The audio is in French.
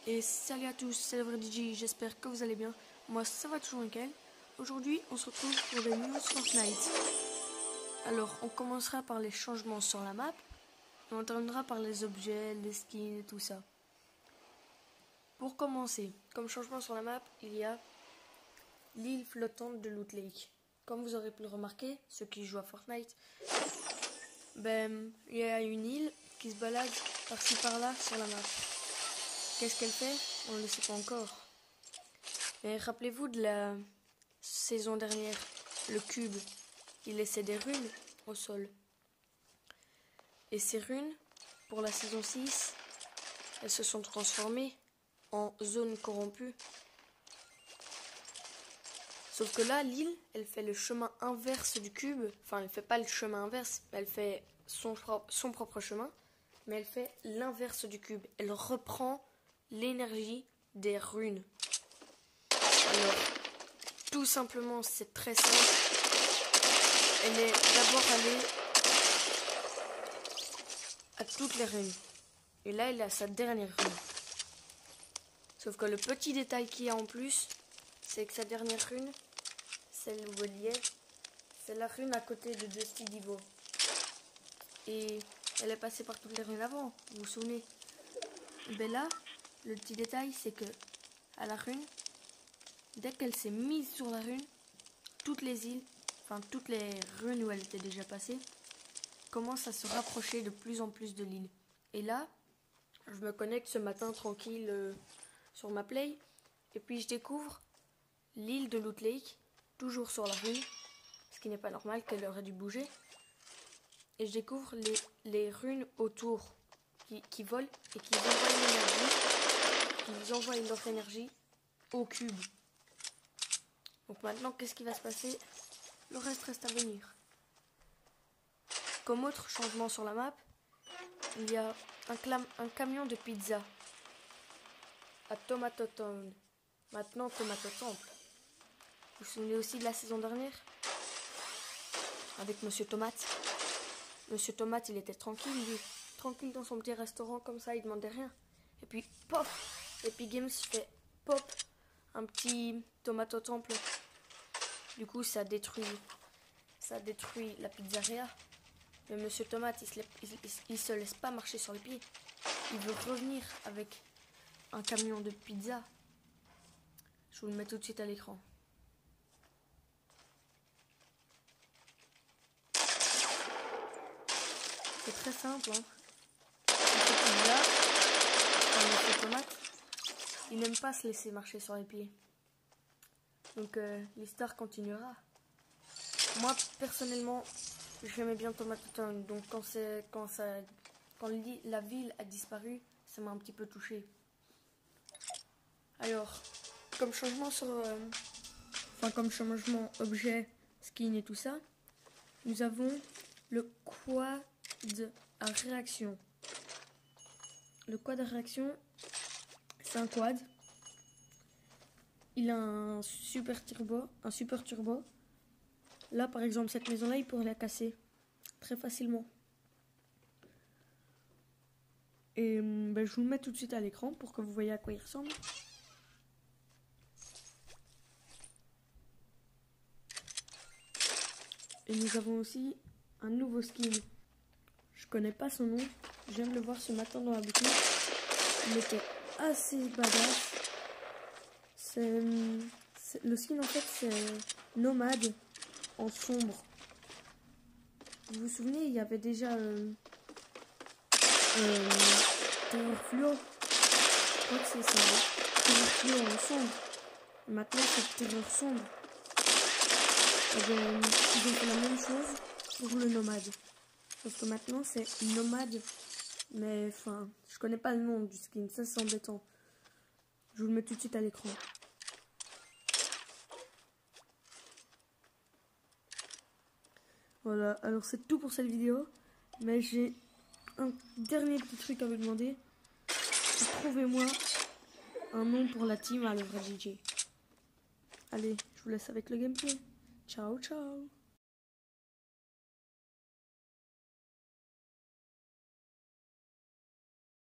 Et salut à tous, c'est le vrai DJ, j'espère que vous allez bien. Moi ça va toujours nickel. Aujourd'hui on se retrouve pour des news Fortnite. Alors on commencera par les changements sur la map. Et on terminera par les objets, les skins et tout ça. Pour commencer, comme changement sur la map, il y a l'île flottante de Loot Lake. Comme vous aurez pu le remarquer, ceux qui jouent à Fortnite, il y a une île qui se balade par-ci par-là sur la map. Qu'est-ce qu'elle fait? On ne le sait pas encore. Mais rappelez-vous de la saison dernière, le cube, il laissait des runes au sol. Et ces runes, pour la saison 6, elles se sont transformées en zone corrompue. Sauf que là, l'île, elle fait le chemin inverse du cube. Enfin, elle fait pas le chemin inverse, mais elle fait son propre chemin. Mais elle fait l'inverse du cube. Elle reprend l'énergie des runes. Alors, tout simplement, c'est très simple. Elle est d'abord allée à toutes les runes. Et là, elle est à sa dernière rune. Sauf que le petit détail qu'il y a en plus, c'est que sa dernière rune, celle où elle y est, c'est la rune à côté de Dusty Divo. Et elle est passée par toutes les runes avant, vous vous souvenez? Mais là, le petit détail, c'est que à la rune, dès qu'elle s'est mise sur la rune, toutes les îles, enfin toutes les runes où elle était déjà passée, commencent à se rapprocher de plus en plus de l'île. Et là, je me connecte ce matin tranquille sur ma play, et puis je découvre l'île de Loot Lake, toujours sur la rune, ce qui n'est pas normal, qu'elle aurait dû bouger. Et je découvre les runes autour qui volent et qui envoient leur énergie au cube. Donc maintenant, qu'est-ce qui va se passer? Le reste à venir. Comme autre changement sur la map, il y a un camion de pizza à Tomato Town. Maintenant Tomato Temple. Vous vous souvenez aussi de la saison dernière? Avec Monsieur Tomate. Monsieur Tomate, il était tranquille, lui. Tranquille dans son petit restaurant comme ça, il demandait rien. Et puis, pop, Epic Games fait pop, un petit Tomato Temple. Du coup, ça détruit la pizzeria. Mais Monsieur Tomate, il se laisse pas marcher sur les pieds. Il veut revenir avec un camion de pizza. Je vous le mets tout de suite à l'écran. C'est très simple, hein. Monsieur Tomate, il n'aime pas se laisser marcher sur les pieds. Donc l'histoire continuera. Moi personnellement, j'aimais bien Tomato Town. Donc quand la ville a disparu, ça m'a un petit peu touché. Alors, comme changement comme changement objet, skin et tout ça, nous avons le quad à réaction. Le quad à réaction, c'est un quad. Il a un super turbo. Là, par exemple, cette maison-là, il pourrait la casser très facilement. Et je vous le mets tout de suite à l'écran pour que vous voyez à quoi il ressemble. Et nous avons aussi un nouveau skin. Je connais pas son nom. Je viens de le voir ce matin dans la boutique. Il était assez badass. Le skin en fait c'est nomade en sombre. Vous vous souvenez, il y avait déjà terreur fluo. Je crois que c'est ça. Terreur fluo en sombre. Et maintenant c'est terreur sombre. Ils ont fait la même chose pour le nomade. Sauf que maintenant c'est nomade. Mais enfin, je connais pas le nom du skin. Ça c'est embêtant. Je vous le mets tout de suite à l'écran. Voilà, alors c'est tout pour cette vidéo. Mais j'ai un dernier petit truc à vous demander. Trouvez-moi un nom pour la team à le vrai DJ. Allez, je vous laisse avec le gameplay. Ciao, ciao.